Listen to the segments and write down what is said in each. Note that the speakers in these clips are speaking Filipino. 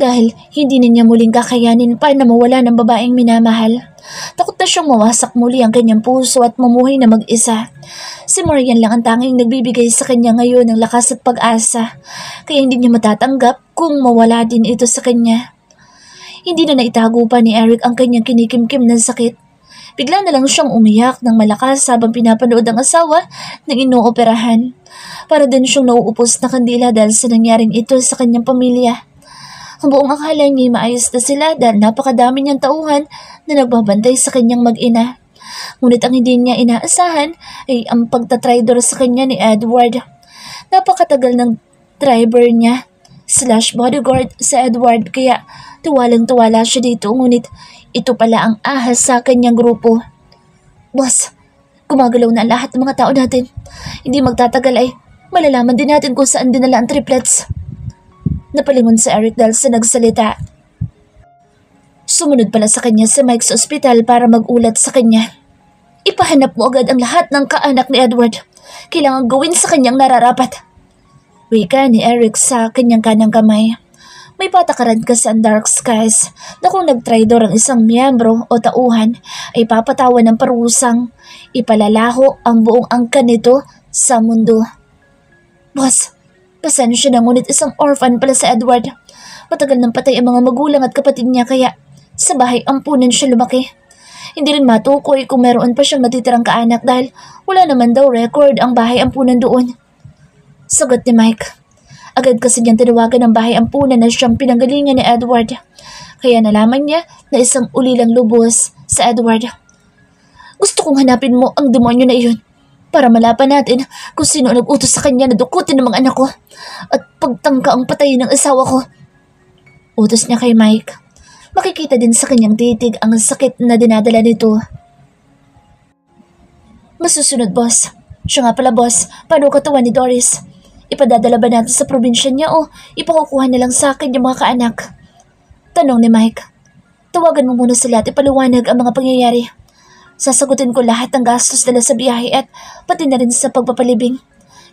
dahil hindi na niya muling kakayanin pa na mawala ng babaeng minamahal. Takot na siyang mawasak muli ang kanyang puso at mamuhay na mag-isa. Si Marian lang ang tanging nagbibigay sa kanya ngayon ng lakas at pag-asa, kaya hindi niya matatanggap kung mawala din ito sa kanya. Hindi na naitago pa ni Eric ang kanyang kinikimkim ng sakit. Bigla na lang siyang umiyak ng malakas habang pinapanood ang asawa ng inooperahan. Para din siyang nauupos na kandila dahil sa nangyaring ito sa kanyang pamilya. Ang buong akala niya maayos na sila dahil napakadami niyang tauhan na nagbabantay sa kanyang mag-ina. Ngunit ang hindi niya inaasahan ay ang pagtatraidor sa kanya ni Edward. Napakatagal ng driver niya / bodyguard sa Edward kaya tuwalang-tuwala siya dito, ngunit ito pala ang ahas sa kanyang grupo. Boss, gumagalaw na lahat ng mga tao natin. Hindi magtatagal ay malalaman din natin kung saan dinala ang triplets. Napalingon si Eric dahil sa nagsalita. Sumunod pala sa kanya si Mike sa ospital para mag-ulat sa kanya. Ipahanap mo agad ang lahat ng kaanak ni Edward. Kailangan gawin sa kanyang nararapat. Wika ni Eric sa kanyang kanang kamay. May patakaran kasi ang Dark Skies na kung nagtraidor ang isang miyembro o tauhan ay papatawan ng parusang ipalalaho ang buong angkan nito sa mundo. Boss, pasensya na, ngunit isang orphan pala sa Edward. Matagal nang patay ang mga magulang at kapatid niya kaya sa bahay ampunan siya lumaki. Hindi rin matukoy kung meron pa siyang natitirang kaanak dahil wala naman daw record ang bahay ampunan doon. Sagot ni Mike. Agad kasi niyang tinawagan ng bahay ampunan na siyang pinanggalingan ni Edward. Kaya nalaman niya na isang ulilang lubos sa Edward. Gusto kong hanapin mo ang demonyo na iyon para malaman natin kung sino nag-utos sa kanya na dukutin ng mga anak ko at pagtangka ang patayin ng asawa ko. Utos niya kay Mike. Makikita din sa kanyang titig ang sakit na dinadala nito. Masusunod, boss. Siya nga pala, boss. Paano katawan ni Doris? Ipadadala ba natin sa probinsya niya o ipakukuha na lang sa akin yung mga kaanak? Tanong ni Mike. Tawagan mo muna sila at ipaliwanag ang mga pangyayari. Sasagutin ko lahat ng gastos nila sa biyahe at pati na rin sa pagpapalibing.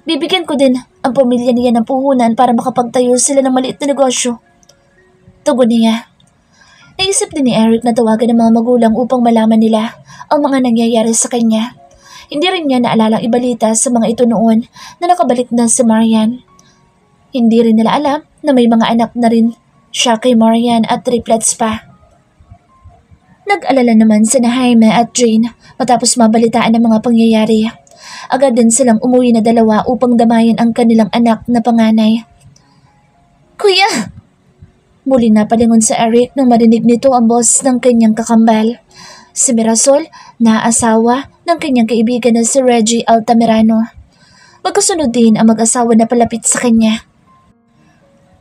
Bibigyan ko din ang pamilya niya ng puhunan para makapagtayo sila ng maliit na negosyo. Tugon niya. Naisip din ni Eric na tawagan ng mga magulang upang malaman nila ang mga nangyayari sa kanya. Hindi rin niya naalalang ibalita sa mga ito noon na nakabalik na si Marian. Hindi rin nila alam na may mga anak na rin siya kay Marian at triplets pa. Nag-alala naman sina Jaime at Jane matapos mabalitaan ang mga pangyayari. Agad din silang umuwi na dalawa upang damayan ang kanilang anak na panganay. Kuya! Muli napalingon sa Eric nang marinig nito ang boss ng kanyang kakambal. Si Mirasol na asawa ng kanyang kaibigan na si Reggie Altamirano. Magkasunod din ang mag-asawa na palapit sa kanya.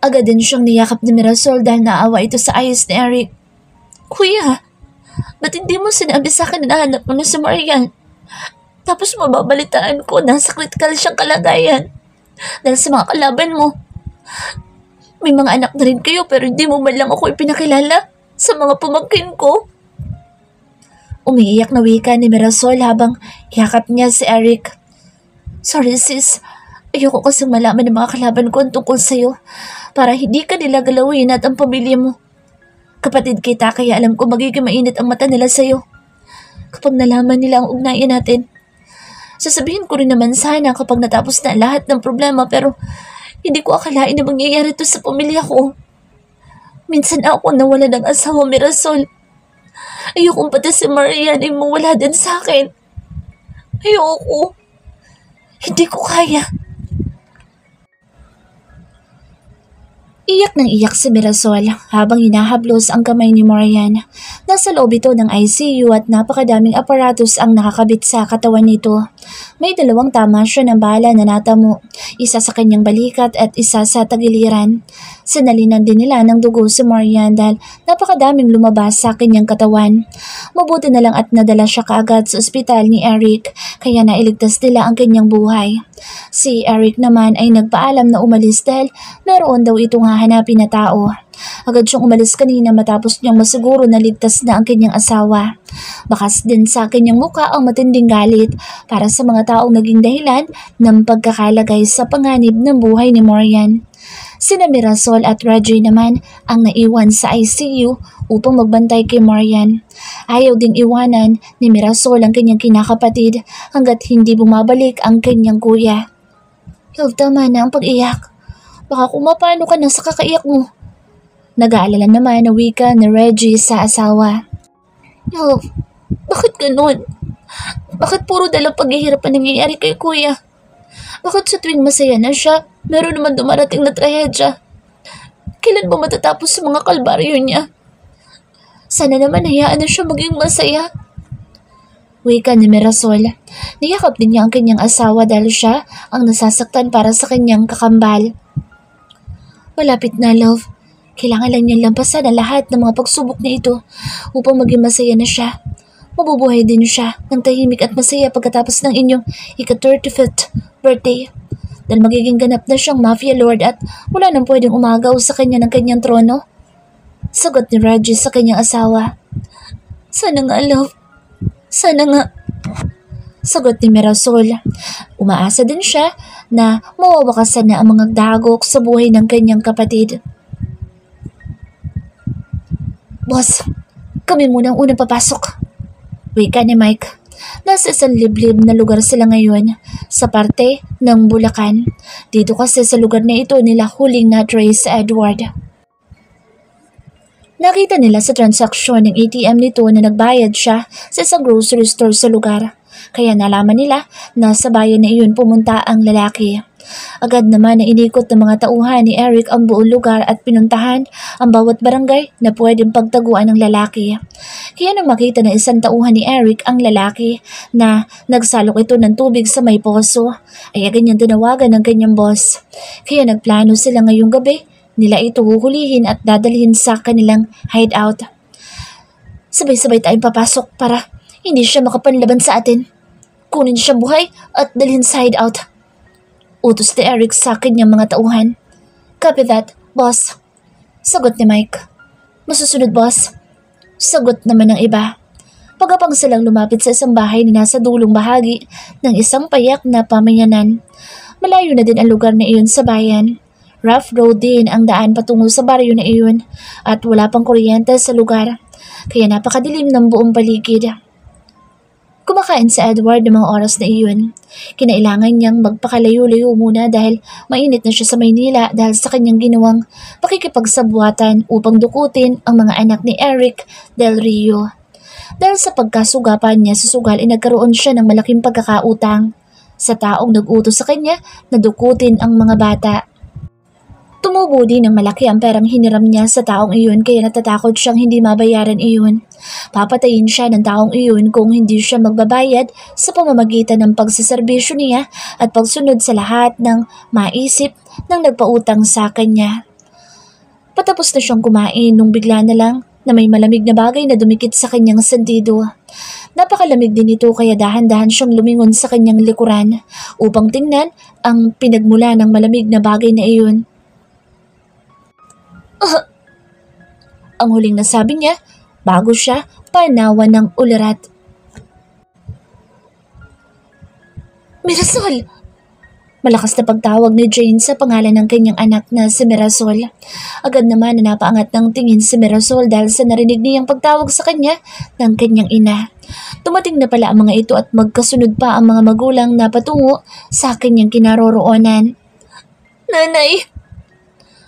Agad din siyang niyakap ni Mirasol dahil naawa ito sa ayos ni Eric. Kuya, ba't hindi mo sinabi sa akin na nahanap mo na si Marian? Tapos mababalitaan ko na sa critical siyang kalagayan dahil sa mga kalaban mo. May mga anak na rin kayo pero hindi mo man lang ako ipinakilala sa mga pamangkin ko. Umiiyak na wika ni Mirasol habang yakap niya si Eric. Sorry sis, ayoko kasing malaman ng mga kalaban ko ang tungkol sa'yo para hindi ka nila galawin at ang pamilya mo. Kapatid kita kaya alam ko magiging mainit ang mata nila sa'yo. Kapag nalaman nila ang ugnayan natin, sasabihin ko rin naman sana kapag natapos na lahat ng problema pero hindi ko akalain na mangyayari ito sa pamilya ko. Minsan ako nawala ng asawa Mirasol. Ayokong pati si Marian ay mawala din sa akin. Ayoko. Hindi ko kaya. Iyak ng iyak si Mirasol habang hinahablos ang kamay ni Marian. Nasa loob ito ng ICU at napakadaming aparatos ang nakakabit sa katawan nito. May 2 tama siya ng bala na natamo, isa sa kanyang balikat at isa sa tagiliran. Sinalinan din nila ng dugo si Marian dahil napakadaming lumabas sa kanyang katawan. Mabuti na lang at nadala siya kaagad sa ospital ni Eric kaya nailigtas nila ang kanyang buhay. Si Eric naman ay nagpaalam na umalis dahil meron daw itong hahanapin na tao. Agad siyang umalis kanina matapos niyang masiguro na ligtas na ang kanyang asawa. Bakas din sa kanyang muka ang matinding galit para sa mga taong naging dahilan ng pagkakalagay sa panganib ng buhay ni Marian. Sina Mirasol at Reggie naman ang naiwan sa ICU upang magbantay kay Marian. Ayaw ding iwanan ni Mirasol ang kanyang kinakapatid hanggat hindi bumabalik ang kanyang kuya. Love, tama na ang pag-iyak. Baka kung mapano ka na sa kakaiyak mo. Nag-aalala naman na wika ni Reggie sa asawa. Love, bakit ganun? Bakit puro dalang paghihirap ang nangyayari kay kuya? Bakit sa tuwing masaya na siya, meron naman dumarating na trahedya? Kailan ba matatapos sa mga kalbaryo niya? Sana naman hayaan na siya maging masaya. Wika ni Mirasol. Niyakap din niya ang kanyang asawa dahil siya ang nasasaktan para sa kanyang kakambal. Malapit na, love. Kailangan lang niyang lampasan ang lahat ng mga pagsubok na ito upang maging masaya na siya. Mabubuhay din siya ng tahimik at masaya pagkatapos ng inyong ika-35th birthday. Dahil magiging ganap na siyang mafia lord at wala nang pwedeng umagaw sa kanya ng kanyang trono. Sagot ni Reggie sa kanyang asawa. Sana nga, love. Sana nga. Sagot ni Mirasol. Umaasa din siya na mawawakasan na ang mga dagok sa buhay ng kanyang kapatid. Boss, kami muna ang unang papasok. Wika ni Mike. Nasa isang liblib na lugar sila ngayon sa parte ng Bulacan. Dito kasi sa lugar na ito nila huling na-trace si Edward. Nakita nila sa transaksyon ng ATM nito na nagbayad siya sa isang grocery store sa lugar. Kaya nalaman nila na sa bayan na iyon pumunta ang lalaki. Agad naman na inikot ng mga tauhan ni Eric ang buong lugar at pinuntahan ang bawat barangay na pwedeng pagtaguan ng lalaki. Kaya nang makita ng isang tauhan ni Eric ang lalaki na nagsalok ito ng tubig sa may poso, ay agad niyang tinawagan ng kanyang boss. Kaya nagplano sila ngayong gabi nila ito huhulihin at dadalhin sa kanilang hideout. Sabay-sabay tayong papasok para hindi siya makapanlaban sa atin. Kunin siya buhay at dalhin sa hideout. Utos ni Eric sa kanyang mga tauhan. Copy that, boss. Sagot ni Mike. Masusunod, boss. Sagot naman ng iba. Pagkapang silang lumapit sa isang bahay na nasa dulong bahagi ng isang payak na pamayanan. Malayo na din ang lugar na iyon sa bayan. Rough road din ang daan patungo sa baryo na iyon at wala pang kuryente sa lugar. Kaya napakadilim ng buong paligid. Kumakain si Edward ng mga oras na iyon. Kinailangan niyang magpakalayo-layo muna dahil mainit na siya sa Maynila dahil sa kanyang ginawang pakikipagsabuatan upang dukutin ang mga anak ni Eric Del Rio. Dahil sa pagkasugapan niya sa sugal ay nagkaroon siya ng malaking pagkakautang sa taong nag-utos sa kanya na dukutin ang mga bata. Tumubo din ng malaki ang perang hiniram niya sa taong iyon kaya natatakot siyang hindi mabayaran iyon. Papatayin siya ng taong iyon kung hindi siya magbabayad sa pamamagitan ng pagsaserbisyo niya at pagsunod sa lahat ng maisip ng nagpautang sa kanya. Patapos na siyang kumain nung bigla na lang na may malamig na bagay na dumikit sa kanyang sentido. Napakalamig din ito kaya dahan-dahan siyang lumingon sa kanyang likuran upang tingnan ang pinagmula ng malamig na bagay na iyon. Ang huling nasabi niya bago siya panawan ng ulirat. Mirasol! Malakas na pagtawag ni Jane sa pangalan ng kanyang anak na si Mirasol. Agad naman na napaangat ng tingin si Mirasol dahil sa narinig niyang pagtawag sa kanya ng kanyang ina. Tumating na pala ang mga ito at magkasunod pa ang mga magulang na patungo sa kanyang kinaroroonan. Nanay!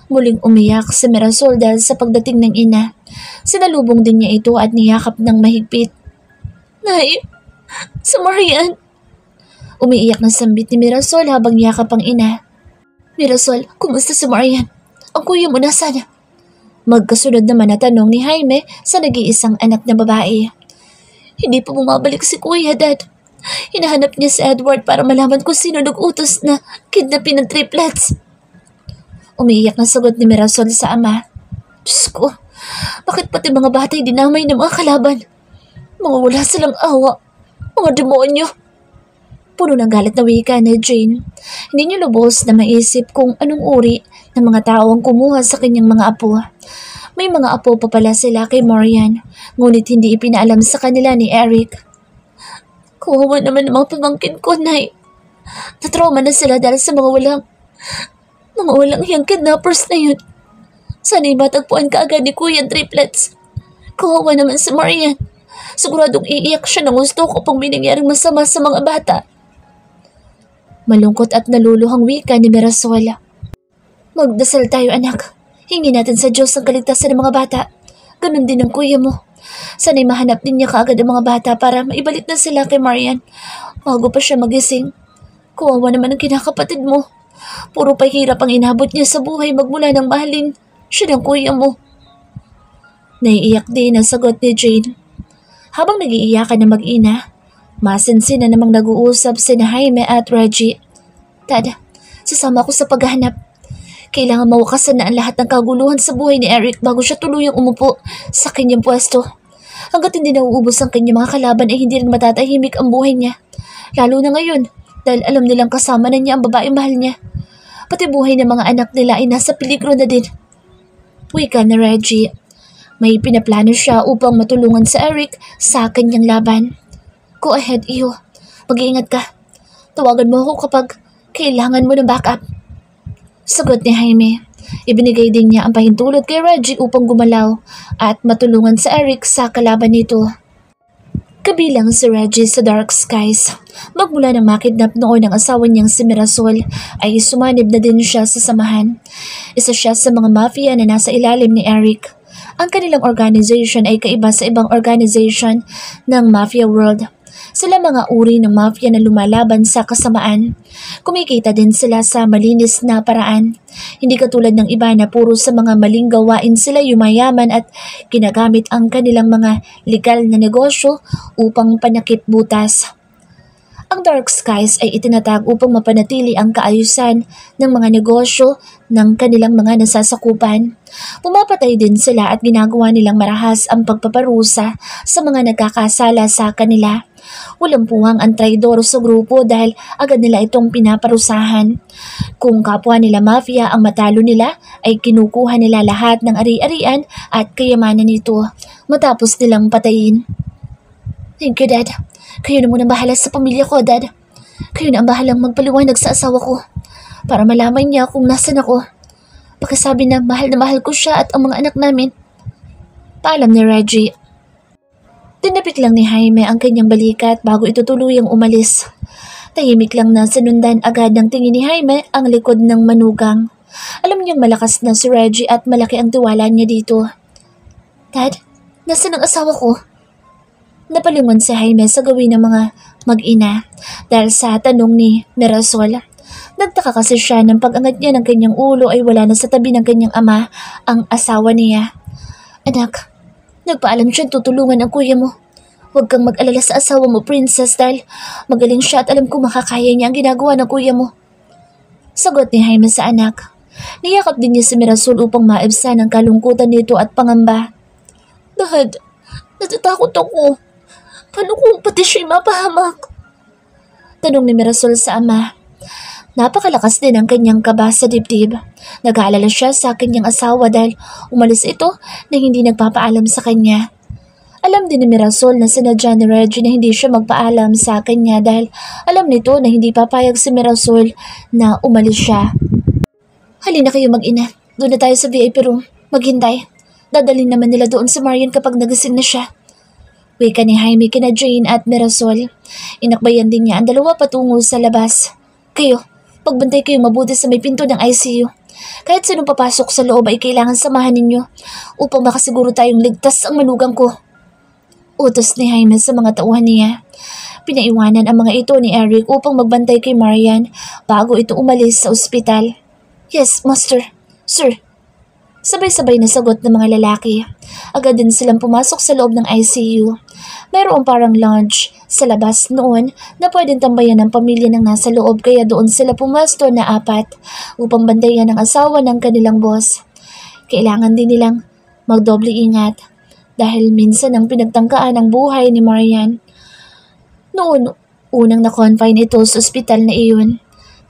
Muling umiyak si Mirasol dahil sa pagdating ng ina. Sinalubong din niya ito at niyakap ng mahigpit. Nay! Si Marian! Umiiyak na sambit ni Mirasol habang yakap ang ina. Mirasol, kumusta si Marian? Ang kuya mo nasaan? Magkasunod naman na tanong ni Jaime sa nag-iisang anak na babae. Hindi pa bumabalik si kuya, Dad. Hinahanap niya si Edward para malaman kung sino nag-utos na kidnapin ng triplets. Umiiyak na sagot ni Mirasol sa ama. Diyos ko, bakit pati mga batay dinamay ng mga kalaban? Mga wala silang awa. Mga demonyo. Puno ng galit na wika ni Jane. Hindi niya lubos na maisip kung anong uri ng mga tao ang kumuha sa kanyang mga apo. May mga apo pa pala sila kay Marian, ngunit hindi ipinaalam sa kanila ni Eric. Kawawa naman ang mga pamangkin ko, Nay. Natrauma na sila dahil sa mga Mga walang hiyang kidnappers na yun. Sana'y matagpuan ka agad ni Kuya Triplets. Kawawa naman si Marian. Siguradong iiyak siya ng gusto kapag may nangyaring masama sa mga bata. Malungkot at naluluhang wika ni Mirasol. Magdasal tayo, anak. Hingi natin sa Diyos ang kaligtasan ng mga bata. Ganon din ang kuya mo. Sana'y mahanap din niya kaagad ang mga bata para maibalik na sila kay Marian bago pa siya magising. Kawawa naman ang kinakapatid mo. Puro pahirap ang inabot niya sa buhay magmula ng mahalin siya ng kuya mo. Naiiyak din ang sagot ni Jane. Habang nag-iiyakan na mag-ina, masinsin na namang nag-uusap sina Jaime at Reggie. Dad, sasama ako sa paghahanap. Kailangan mawakasan na ang lahat ng kaguluhan sa buhay ni Eric bago siya tuluyang umupo sa kanyang pwesto. Hanggat hindi nauubos ang kanyang mga kalaban ay hindi rin matatahimik ang buhay niya. Lalo na ngayon dahil alam nilang kasama na niya ang babaeng mahal niya. Pati buhay ng mga anak nila ay nasa peligro na din. Wika na Reggie. May pinaplano siya upang matulungan sa Eric sa kanyang laban. Go ahead, Iyo. Mag-iingat ka. Tawagan mo ako kapag kailangan mo ng backup. Sagot ni Jaime. Ibinigay din niya ang pahintulot kay Reggie upang gumalaw at matulungan sa Eric sa kalaban nito. Kabilang si Reggie sa Dark Skies. Magmula nang makidnap noon ang asawa niyang si Mirasol ay sumanib na din siya sa samahan. Isa siya sa mga mafia na nasa ilalim ni Eric. Ang kanilang organization ay kaiba sa ibang organization ng mafia world. Sila mga uri ng mafia na lumalaban sa kasamaan. Kumikita din sila sa malinis na paraan. Hindi katulad ng iba na puro sa mga maling gawain sila yumayaman at ginagamit ang kanilang mga legal na negosyo upang panakip butas. Ang Dark Skies ay itinatag upang mapanatili ang kaayusan ng mga negosyo ng kanilang mga nasasakupan. Pumapatay din sila at ginagawa nilang marahas ang pagpaparusa sa mga nagkakasala sa kanila. Walang puwang ang traidor sa grupo dahil agad nila itong pinaparusahan. Kung kapwa nila mafia ang matalo nila, ay kinukuha nila lahat ng ari-arian at kayamanan nito matapos nilang patayin. Thank you, Dad. Kayo na muna bahala sa pamilya ko, Dad. Kayo na ang bahalang magpaliwanag sa asawa ko para malaman niya kung nasan ako. Pakisabi na mahal ko siya at ang mga anak namin. Paalam ni Reggie. Tinapik lang ni Jaime ang kanyang balikat bago ito tuluyang umalis. Tahimik lang na sinundan agad ng tingin ni Jaime ang likod ng manugang. Alam niyang malakas na si Reggie at malaki ang tiwala niya dito. Dad, nasan ang asawa ko? Napalingon si Jaime sa gawin ng mga mag-ina dahil sa tanong ni Mirasol. Nagtaka kasi siya nang pag-angat niya ng kanyang ulo ay wala na sa tabi ng kanyang ama ang asawa niya. Anak, nagpaalam siya tutulungan ang kuya mo. Huwag kang mag-alala sa asawa mo, Princess, dahil magaling siya at alam ko makakaya niya ang ginagawa ng kuya mo. Sagot ni Jaime sa anak. Niyakap din niya si Mirasol upang maibsan ang kalungkutan nito at pangamba. Dad, natatakot ako. Paano kung pati siya'y mapahamak? Tanong ni Mirasol sa ama. Napakalakas din ang kanyang kaba sa dibdib. Nag-aalala siya sa kanyang asawa dahil umalis ito na hindi nagpapaalam sa kanya. Alam din ni Mirasol na sinadya ni Reggie na hindi siya magpaalam sa kanya dahil alam nito na hindi papayag si Mirasol na umalis siya. Halina kayo mag-ina. Doon na tayo sa VIP room. Maghintay. Dadalhin naman nila doon si Marian kapag nagising na siya. Wika ni Jaime kina Jane at Mirasol. Inakbayan din niya ang dalawa patungo sa labas. Kayo, pagbantay kayo mabuti sa may pinto ng ICU. Kahit sinong papasok sa loob ay kailangan samahan ninyo upang makasiguro tayong ligtas ang manugang ko. Utos ni Jaime sa mga tauhan niya. Pinaiwanan ang mga ito ni Eric upang magbantay kay Marian bago ito umalis sa ospital. Yes, Master. Sir. Sabay-sabay na sagot ng mga lalaki. Agad din silang pumasok sa loob ng ICU. Mayroong parang lounge sa labas noon na pwedeng tambayan ng pamilya ng nasa loob kaya doon sila pumasto na 4 upang bantayan ang asawa ng kanilang boss. Kailangan din nilang magdoble ingat dahil minsan ang pinagtangkaan ang buhay ni Marian. Noon, unang na-confine ito sa ospital na iyon.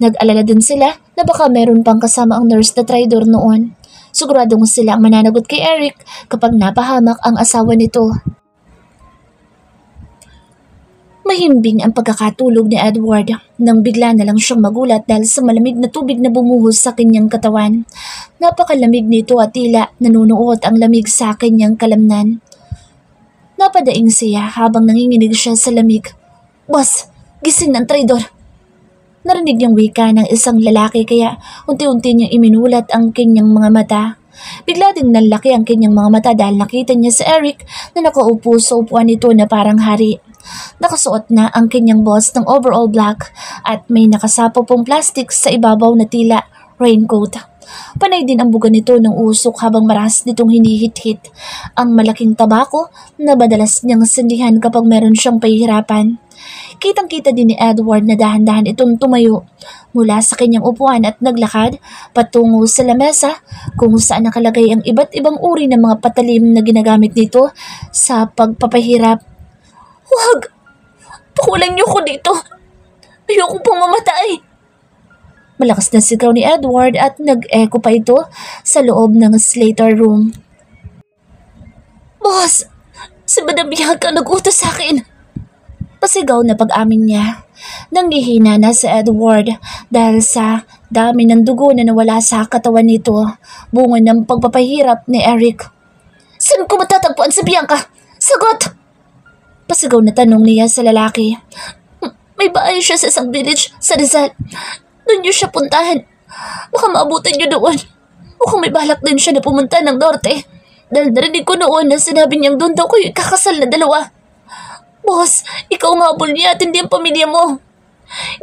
Nag-alala din sila na baka meron pang kasama ang nurse na traidor noon. Siguradong sila ang mananagot kay Eric kapag napahamak ang asawa nito. Mahimbing ang pagkakatulog ni Edward nang bigla na lang siyang magulat dahil sa malamig na tubig na bumuhos sa kanyang katawan. Napakalamig nito at tila nanunuot ang lamig sa kanyang kalamnan. Napadaing siya habang nanginginig siya sa lamig. "Boss, gising ng traidor!" Narinig niyang wika ng isang lalaki kaya unti-unti niyang iminulat ang kanyang mga mata. Bigla ding nalaki ang kanyang mga mata dahil nakita niya si Eric na nakaupo sa upuan nito na parang hari. Nakasuot na ang kanyang boss ng overall black at may nakasapaw pong plastic sa ibabaw na tila raincoat. Panay din ang buga nito ng usok habang maras nitong hinihit-hit ang malaking tabako na madalas niyang sindihan kapag meron siyang pahihirapan. Kitang-kita din ni Edward na dahan-dahan itong tumayo mula sa kanyang upuan at naglakad patungo sa lamesa kung saan nakalagay ang iba't ibang uri ng mga patalim na ginagamit nito sa pagpapahirap. "Huwag! Pakulan niyo ko dito! Ayoko pong mamatay!" Malakas na sigaw ni Edward at nag-echo pa ito sa loob ng Slater room. "Boss! Si Madam Bianca nag-utos sa akin!" Pasigaw na pag-amin niya. Nanghihina na si Edward dahil sa dami ng dugo na nawala sa katawan nito, bunga ng pagpapahirap ni Eric. "Saan ko matatagpuan si Bianca? Sagot!" Pasigaw na tanong niya sa lalaki. "May bahay siya sa isang village sa Rizal. Doon niyo siya puntahan. Baka maabutan niyo doon. Mukhang may balak din siya na pumunta ng norte. Dahil narinig ko noon na sinabi niyang doon daw kayo ikakasal na dalawa. Boss, ikaw ang habol niya at hindi ang pamilya mo.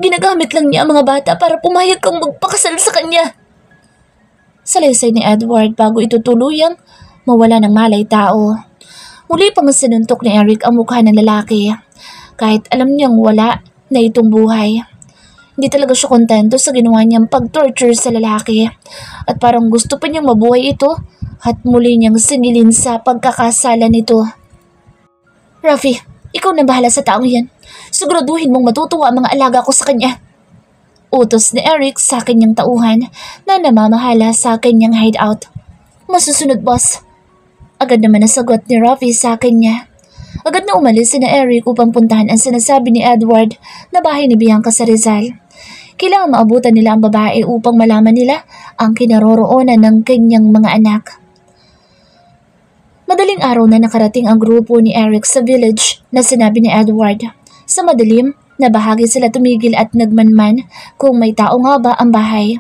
Ginagamit lang niya ang mga bata para pumayag kang magpakasal sa kanya." Salaysay ni Edward bago ito tuluyang mawala ng malay tao. Muli pang sinuntok ni Eric ang mukha ng lalaki. Kahit alam niyang wala na itong buhay. Hindi talaga siya kontento sa ginawa niyang pag-torture sa lalaki. At parang gusto pa niyang mabuhay ito at muli niyang singilin sa pagkakasala nito. "Rafi, ikaw na bahala sa taong yan. Siguraduhin mong matutuwa ang mga alaga ko sa kanya." Utos ni Eric sa kanyang tauhan na namamahala sa kanyang hideout. "Masusunod, boss." Agad naman nasagot ni Rafi sa kanya. Agad na umalis si Eric upang puntahan ang sinasabi ni Edward na bahay ni Bianca sa Rizal. Kailangan maabutan nila ang babae upang malaman nila ang kinaroroonan ng kanyang mga anak. Madaling araw na nakarating ang grupo ni Eric sa village na sinabi ni Edward. Sa madilim na bahagi sila tumigil at nagmanman kung may tao nga ba ang bahay.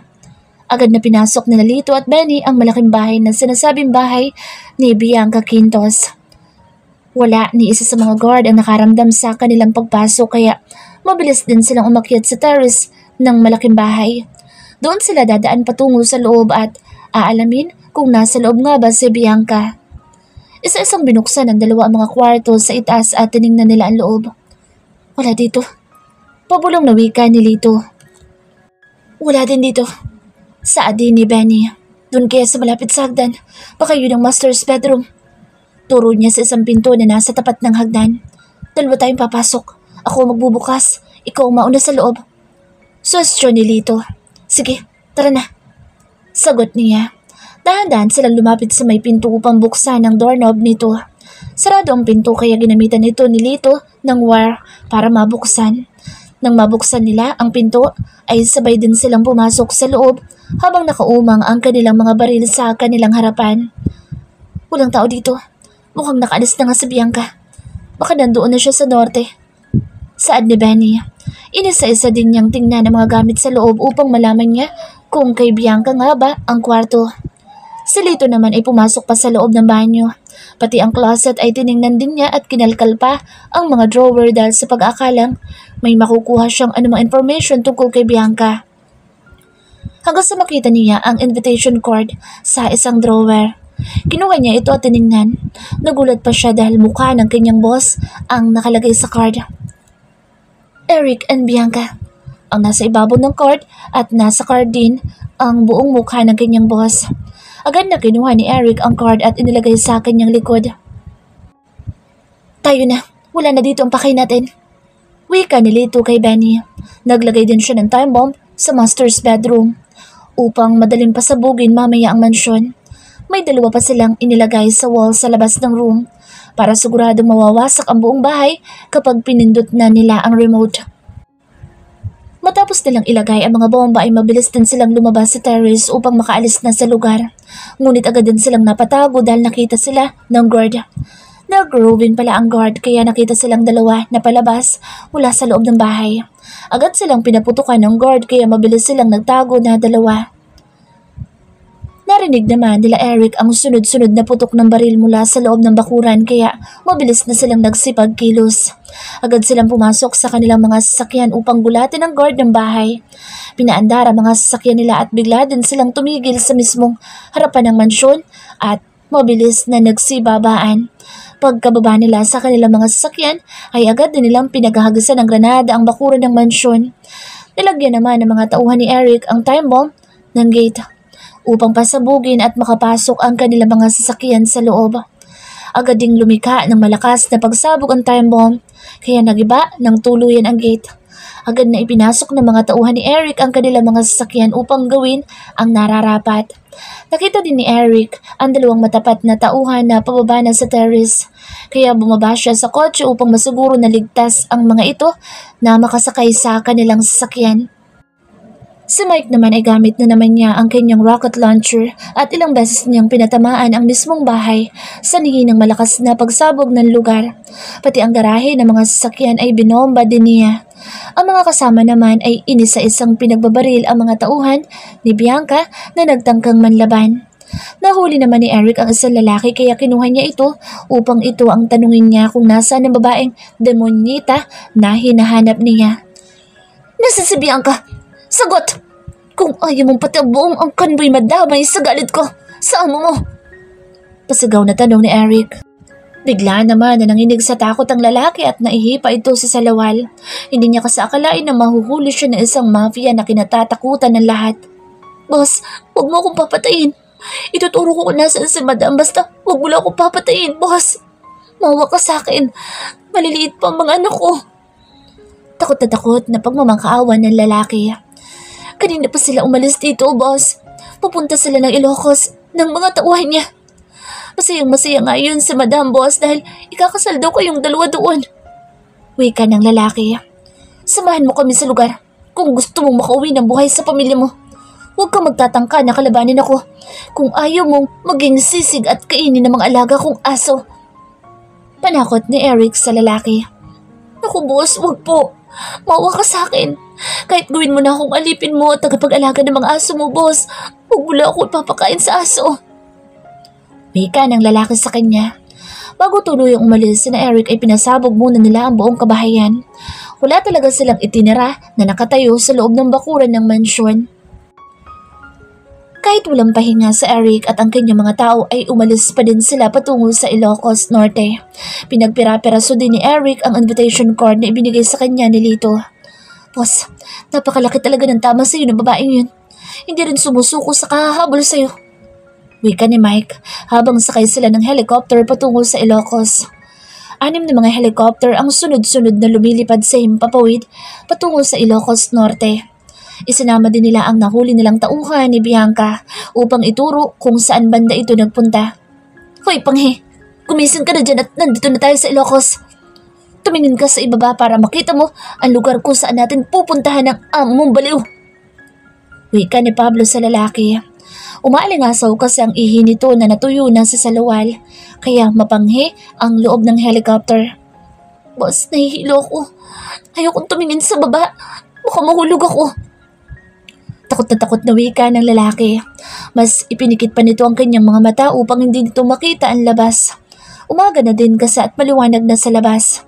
Agad na pinasok ni Lito at Benny ang malaking bahay na sinasabing bahay ni Bianca Quintos. Wala ni isa sa mga guard ang nakaramdam sa kanilang pagpasok kaya mabilis din silang umakyat sa terrace ng malaking bahay. Doon sila dadaan patungo sa loob at aalamin kung nasa loob nga ba si Bianca. Isa-isang binuksan ng dalawa ang mga kwarto sa itaas at tiningnan nila ang loob. "Wala dito." Pabulong na wika ni Lito. "Wala din dito." Saad din ni Benny. "Doon kaya sa malapit sa hagdan. Baka yun ang master's bedroom." Turo niya sa isang pinto na nasa tapat ng hagdan. "Dalawa tayong papasok. Ako magbubukas. Ikaw mauna sa loob." Suwestyon ni Lito. "Sige, tara na." Sagot niya. Dahan-dahan silang lumapit sa may pinto upang buksan ang doorknob nito. Sarado ang pinto kaya ginamitan nito ni Lito ng wire para mabuksan. Nang mabuksan nila ang pinto ay sabay din silang pumasok sa loob habang nakaumang ang kanilang mga baril sa kanilang harapan. "Walang tao dito. Mukhang nakaalis na nga si Bianca. Baka nandoon na siya sa norte." Saad ni Benny. Inisa-isa din niyang tingnan ang mga gamit sa loob upang malaman niya kung kay Bianca nga ba ang kwarto. Si Lito naman ay pumasok pa sa loob ng banyo. Pati ang closet ay tiningnan din niya at kinalkal pa ang mga drawer dahil sa pag-aakalang may makukuha siyang anumang information tungkol kay Bianca. Hanggang sa makita niya ang invitation card sa isang drawer. Kinuha niya ito at tiningnan. Nagulat pa siya dahil mukha ng kanyang boss ang nakalagay sa card. "Eric and Bianca." Ang nasa ibabaw ng card at nasa card din ang buong mukha ng kanyang boss. Agad na kinuha ni Eric ang card at inilagay sa kanyang likod. "Tayo na, wala na dito ang pakay natin." Wika ni Lito kay Benny. Naglagay din siya ng time bomb sa master's bedroom upang madaling pasabugin mamaya ang mansyon. May dalawa pa silang inilagay sa wall sa labas ng room para siguradong mawawasak ang buong bahay kapag pinindot na nila ang remote. Matapos nilang ilagay ang mga bomba ay mabilis din silang lumabas sa terrace upang makaalis na sa lugar. Ngunit agad din silang napatago dahil nakita sila ng guard. Nag-roving pala ang guard kaya nakita silang dalawa na palabas mula sa loob ng bahay. Agad silang pinaputukan ng guard kaya mabilis silang nagtago na dalawa. Narinig naman nila Eric ang sunod-sunod na putok ng baril mula sa loob ng bakuran kaya mabilis na silang nagsipagkilos. Agad silang pumasok sa kanilang mga sasakyan upang gulatin ang guard ng bahay. Pinaandar ang mga sasakyan nila at bigla din silang tumigil sa mismong harapan ng mansyon at mabilis na nagsibabaan. Pagkababa nila sa kanilang mga sasakyan ay agad din nilang pinaghahagasan ng granada ang bakuran ng mansyon. Nilagyan naman ng mga tauhan ni Eric ang time bomb ng gate upang pasabugin at makapasok ang kanilang mga sasakyan sa loob. Agad ding lumika ng malakas na pagsabog ang time bomb, kaya nagiba ng tuluyan ang gate. Agad na ipinasok ng mga tauhan ni Eric ang kanilang mga sasakyan upang gawin ang nararapat. Nakita din ni Eric ang dalawang matapat na tauhan na pababa na sa terrace, kaya bumaba siya sa kotse upang masiguro na ligtas ang mga ito na makasakay sa kanilang sasakyan. Si Mike naman ay gamit na naman niya ang kanyang rocket launcher at ilang beses niyang pinatamaan ang mismong bahay sa ng malakas na pagsabog ng lugar. Pati ang garahe ng mga sasakyan ay binomba din niya. Ang mga kasama naman ay inisa-isang pinagbabaril ang mga tauhan ni Bianca na nagtangkang manlaban. Nahuli naman ni Eric ang isang lalaki kaya kinuha niya ito upang ito ang tanungin niya kung nasaan ang babaeng demonyita na hinahanap niya. "Nasaan si Bianca? Sagot! Kung ayaw mong patabuong ang convoy madamay sa galit ko, saan mo?" Pasigaw na tanong ni Eric. Bigla naman na nanginig sa takot ang lalaki at naihipa ito sa salawal. Hindi niya kasi akalain na mahuhuli siya ng isang mafia na kinatatakutan ng lahat. "Boss, huwag mo akong papatayin. Ituturo ko kung nasaan si Madam basta huwag mo lang akong papatayin, boss. Mawa ka sa akin. Maliliit pa ang mga anak ko." Takot na pagmamangkaawan ng lalaki. "Kanina pa sila umalis dito, boss. Pupunta sila ng Ilocos ng mga tauhan niya. Masayang-masaya nga yun si Madam, boss, dahil ikakasal daw kayong dalawa doon." Wika ng lalaki. "Samahan mo kami sa lugar kung gusto mong makauwi ng buhay sa pamilya mo. Huwag kang magtatangka na kalabanin ako kung ayaw mong maging sisig at kainin ng mga alaga kong aso." Panakot ni Eric sa lalaki. "Naku, boss, huwag po. Mawa ka sa akin. Kahit gawin mo na akong alipin mo at tagapag-alaga ng mga aso mo, boss, huwag mo lang ako ipapakain sa aso." Wika ng lalaki sa kanya. Bago tuluyang umalis, sina Eric ay pinasabog muna nila ang buong kabahayan. Wala talaga silang itinira na nakatayo sa loob ng bakuran ng mansyon. Kahit walang pahinga sa Eric at ang kanyang mga tao ay umalis pa din sila patungo sa Ilocos Norte. Pinagpira-piraso din ni Eric ang invitation card na ibinigay sa kanya ni Lito. "Boss, napakalaki talaga ng tama sa iyo ng babaeng yun. Hindi rin sumusuko sa kahahabol sa iyo." Wika ni Mike habang sakay sila ng helicopter patungo sa Ilocos. 6 na mga helicopter ang sunod-sunod na lumilipad sa himpapawid patungo sa Ilocos Norte. Isinama din nila ang nahuli nilang tauhan ni Bianca upang ituro kung saan banda ito nagpunta. "Hoy, Panghe! Gumising ka na dyan at nandito na tayo sa Ilocos. Tumingin ka sa ibaba para makita mo ang lugar kung saan natin pupuntahan ng amo mong baliw." Wika ni Pablo sa lalaki. Umaalingasaw kasi ang ihi nito na natuyo na sa salawal, kaya mapanghi ang loob ng helicopter. "Boss, nahihilo ako. Ayokong tumingin sa baba. Baka mahulog ako." Takot na wika ng lalaki. Mas ipinikit pa nito ang kanyang mga mata upang hindi nito makita ang labas. Umaga na din kasi at maliwanag na sa labas.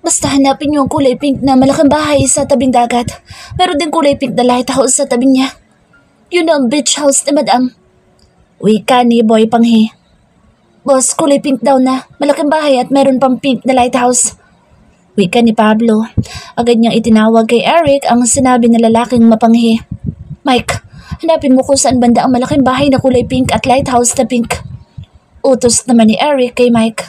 "Basta hanapin niyo ang kulay pink na malaking bahay sa tabing dagat. Meron din kulay pink na lighthouse sa tabi niya. Yun ang beach house ni Madam." Wika ni Boy Panghi. "Boss, kulay pink daw na malaking bahay at meron pang pink na lighthouse." Wika ni Pablo. Agad niyang itinawag kay Eric ang sinabi ng lalaking mapanghi. "Mike, hanapin mo kung saan banda ang malaking bahay na kulay pink at lighthouse na pink." Utos naman ni Eric kay Mike.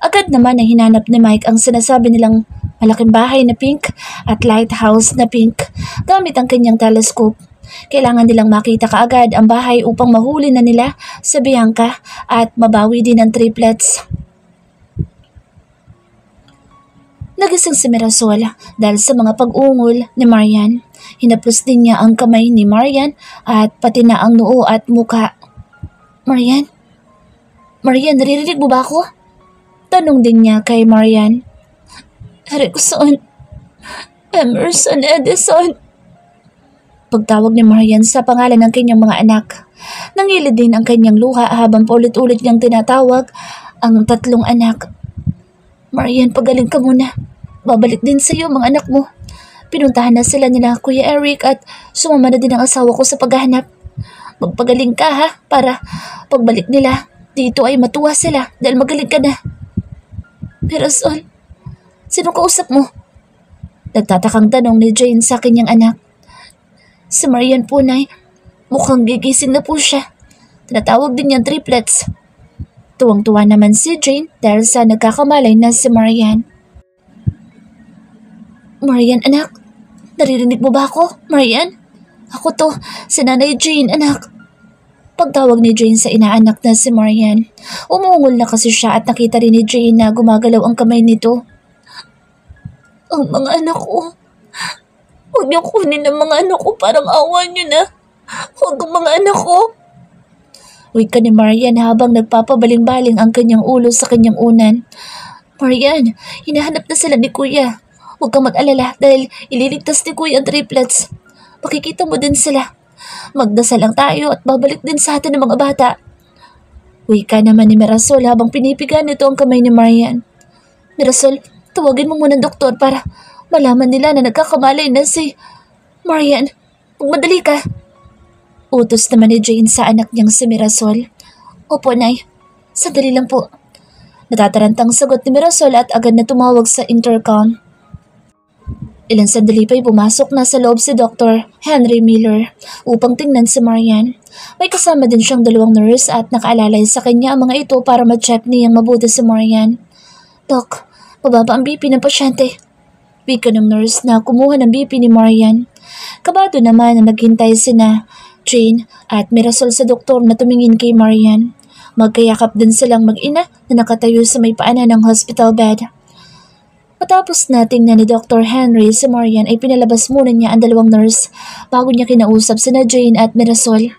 Agad naman ang hinanap ni Mike ang sinasabi nilang malaking bahay na pink at lighthouse na pink gamit ang kanyang telescope. Kailangan nilang makita kaagad ang bahay upang mahuli na nila sa Bianca at mabawi din ang triplets. Nagising si Mirasol dahil sa mga pag-ungol ni Marian. Hinaplos din niya ang kamay ni Marian at pati na ang noo at muka. Marian? Marian, naririnig mo ba ako? Tanong din niya kay Marian. Erickson. Emerson Edison. Pagtawag ni Marian sa pangalan ng kanyang mga anak. Nangilid din ang kanyang luha habang paulit-ulit niyang tinatawag ang tatlong anak. Marian, pagaling ka muna. Babalik din sa iyo mga anak mo. Pinuntahan na sila nila Kuya Eric at sumama na din ang asawa ko sa paghahanap. Magpagaling ka ha, para pagbalik nila dito ay matuwa sila dahil magaling ka na. Mirasol, sino kausap mo? Nagtatakang tanong ni Jane sa kanyang anak. Si Marian po, Nay. Mukhang gigising na po siya. Tinatawag din niyang triplets. Tuwang-tuwa naman si Jane dahil sa nagkakamalay na si Marian. Marian, anak. Naririnig mo ba ako, Marian? Ako to, si Nanay Jane, anak. Pagtawag ni Jane sa inaanak na si Marian, umuungol na kasi siya at nakita rin ni Jane na gumagalaw ang kamay nito. Ang mga anak ko. Huwag niyo kunin ang mga anak ko, parang awa niyo na. Huwag ang mga anak ko. Wika ni Marian habang nagpapabaling-baling ang kanyang ulo sa kanyang unan. Marian, hinahanap na sila ni Kuya. Huwag kang mag-alala dahil ililigtas ni Kuya ang triplets. Makikita mo din sila. Magdasal lang tayo at babalik din sa atin ng mga bata. Wika naman ni Mirasol habang pinipigan nito ang kamay ni Marian. Mirasol, tawagin mo muna ng doktor para malaman nila na nagkakamalay na si Marian. Magmadali ka. Utos naman ni Jane sa anak niyang si Mirasol. Opo, Nay. Sandali lang po. Natatarantang sagot ni Mirasol at agad na tumawag sa intercom. Ilang sandali pa'y pumasok na sa loob si Dr. Henry Miller upang tingnan si Marian. May kasama din siyang dalawang nurse at nakaalalay sa kanya ang mga ito para ma-check niyang mabuti si Marian. Doc, mababa ang BP ng pasyente. Wika ng nurse na kumuha ng BP ni Marian. Kabado naman na naghintay sina Jane at Mirasol sa doktor na tumingin kay Marian. Magkayakap din silang mag-ina na nakatayo sa may paanan ng hospital bed. Matapos na tingnan ni Dr. Henry si Marian ay pinalabas muna niya ang dalawang nurse bago niya kinausap sina Jane at Mirasol.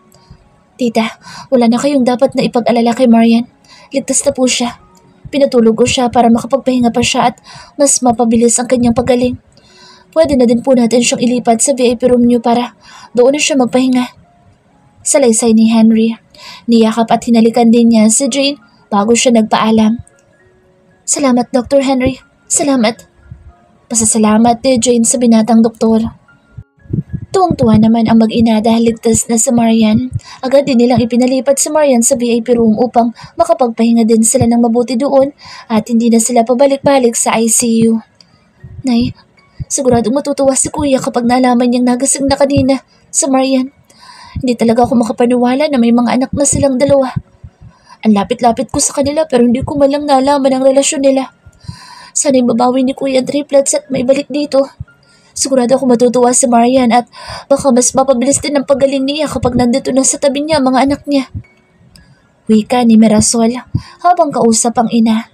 Tita, wala na kayong dapat na ipag-alala kay Marian. Ligtas na po siya. Pinatulog ko siya para makapagpahinga pa siya at mas mapabilis ang kanyang pagaling. Pwede na din po natin siyang ilipat sa VIP room niyo para doon na siya magpahinga. Salaysay ni Henry. Niyakap at hinalikan din niya si Jane bago siya nagpaalam. Salamat, Dr. Henry. Salamat. Pasasalamat ni Jane sa binatang doktor. Tuwang-tuwa naman ang mag-ina dahil ligtas na si Marian. Agad din nilang ipinalipat si Marian sa VIP room upang makapagpahinga din sila ng mabuti doon at hindi na sila pabalik-balik sa ICU. Nay, siguradong matutuwa si Kuya kapag nalaman niyang nagising na kanina sa Marian. Hindi talaga ako makapaniwala na may mga anak na silang dalawa. Ang lapit-lapit ko sa kanila pero hindi ko malang nalaman ang relasyon nila. Sana'y mabawi ni Kuya ang triplets at may balik dito. Sigurado ako matutuwa si Marian at baka mas mapabilis din ang pagaling niya kapag nandito na sa tabi niya ang mga anak niya. Wika ni Mirasol habang kausap ang ina.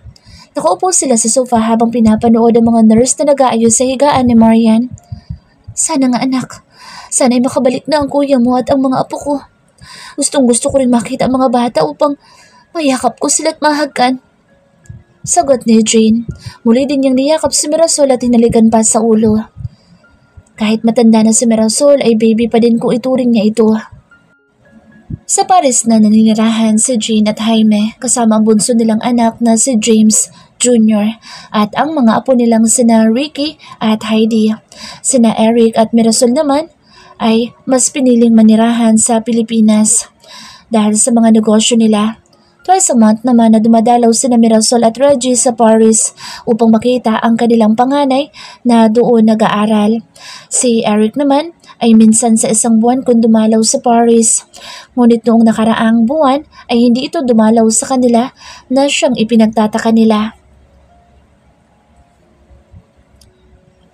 Nakaupo sila sa sofa habang pinapanood ang mga nurse na nag-aayos sa higaan ni Marian. Sana nga anak. Sana'y makabalik na ang kuya mo at ang mga apo ko. Gustong-gusto ko rin makita ang mga bata upang mayakap ko sila at mahagkan. Sagot ni Jane. Muli din niyang niyakap si Mirasol at hinalikan pa sa ulo. Kahit matanda na si Mirasol ay baby pa din kung ituring niya ito. Sa Paris na naninirahan si Jane at Jaime kasama ang bunso nilang anak na si James Jr. at ang mga apo nilang sina Ricky at Heidi. Sina Eric at Mirasol naman ay mas piniling manirahan sa Pilipinas. Dahil sa mga negosyo nila, twice a month naman na dumadalaw sina Mirasol at Reggie sa Paris upang makita ang kanilang panganay na doon nag-aaral. Si Eric naman ay minsan sa isang buwan kung dumalaw sa Paris. Ngunit noong nakaraang buwan ay hindi ito dumalaw sa kanila na siyang ipinagtataka nila.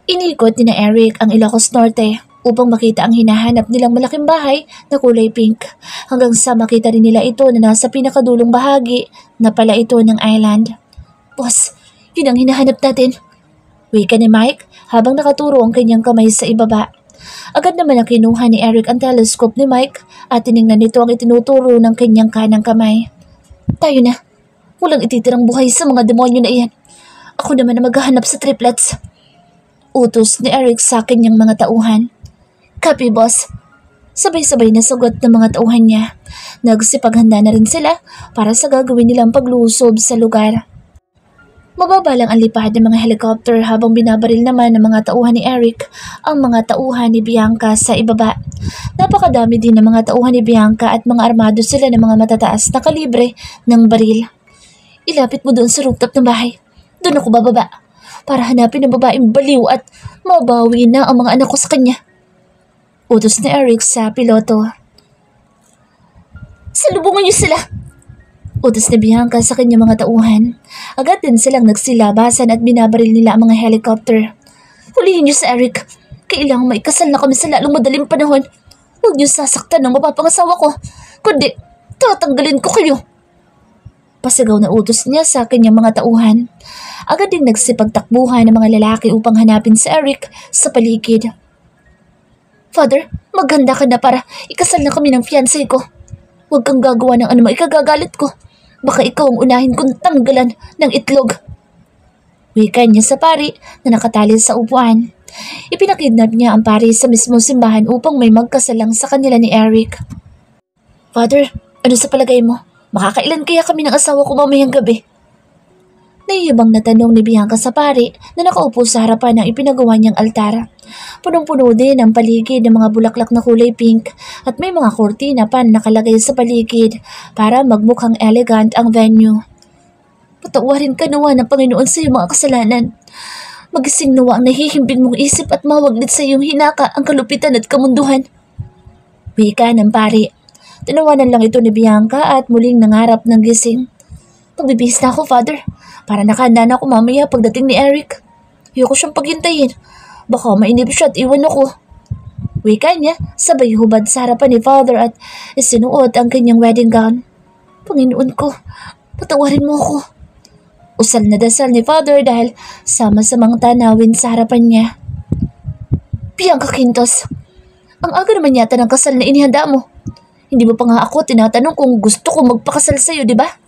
Inikot ni na Eric ang Ilocos Norte upang makita ang hinahanap nilang malaking bahay na kulay pink hanggang sa makita rin nila ito na nasa pinakadulong bahagi na pala ito ng island. Boss, yun ang hinahanap natin. Wika ni Mike habang nakaturo ang kanyang kamay sa ibaba. Agad naman ang kinuha ni Eric ang telescope ni Mike at tiningnan nito ang itinuturo ng kanyang kanang kamay. Tayo na. Walang ititirang buhay sa mga demonyo na iyan. Ako naman na maghahanap sa triplets. Utos ni Eric sa kanyang mga tauhan. Copy, boss. Sabay-sabay na sagot ng mga tauhan niya. Nagsipaghanda na rin sila para sa gagawin nilang paglusob sa lugar. Mababa lang ang lipad ng mga helicopter habang binabaril naman ng mga tauhan ni Eric ang mga tauhan ni Bianca sa ibaba. Napakadami din ng mga tauhan ni Bianca at mga armado sila ng mga matataas na kalibre ng baril. Ilapit mo doon sa rooftop ng bahay. Doon ako bababa para hanapin ang babaeng baliw at mabawi na ang mga anak ko sa kanya. Utos ni Eric sa piloto. Salubungan niyo sila! Utos ni Bianca sa kanyang mga tauhan. Agad din silang nagsilabasan at binabaril nila ang mga helicopter. Hulihin niyo si Eric. Kailangang maikasal na kami sa lalong madaling panahon. Huwag niyo sasaktan ng mapapangasawa ko. Kundi, tatanggalin ko kayo. Pasigaw na utos niya sa kanyang mga tauhan. Agad din nagsipagtakbuhan ng mga lalaki upang hanapin si Eric sa paligid. Father, maghanda ka na para ikasal na kami ng fiancé ko. Huwag kang gagawa ng anumang ikagagalit ko. Baka ikaw ang unahin kong tanggalan ng itlog. Wika niya sa pari na nakatali sa upuan. Ipinakidnap niya ang pari sa mismong simbahan upang may magkasalang sa kanila ni Eric. Father, ano sa palagay mo? Makakailan kaya kami ng asawa ko mamayang gabi? Naihibang na tanong ni Bianca sa pari na nakaupo sa harapan ng ipinagawa niyang altar. Punong-puno din ang paligid ng mga bulaklak na kulay pink at may mga kortina pa na nakalagay sa paligid para magmukhang elegant ang venue. Patawarin ka nawa ng Panginoon sa iyong mga kasalanan. Magising nawa ang nahihimbing mong isip at mawaglit sa iyong hinaka ang kalupitan at kamunduhan. Wika ng pari. Tinawanan lang ito ni Bianca at muling nangarap ng gising. Pagbibihis na ako, Father, para nakahanda na ako mamaya pagdating ni Eric. Ayoko siyang paghintayin. Baka mainip siya at iwan ako. Wika niya, sabay hubad sa harapan ni Father at isinuot ang kanyang wedding gown. Panginoon ko, patawarin mo ako. Usal na dasal ni Father dahil sama-samang tanawin sa harapan niya. Bianca Quintos, ang aga naman yata ng kasal na inihanda mo. Hindi mo pa nga ako tinatanong kung gusto ko magpakasal sa'yo, di ba?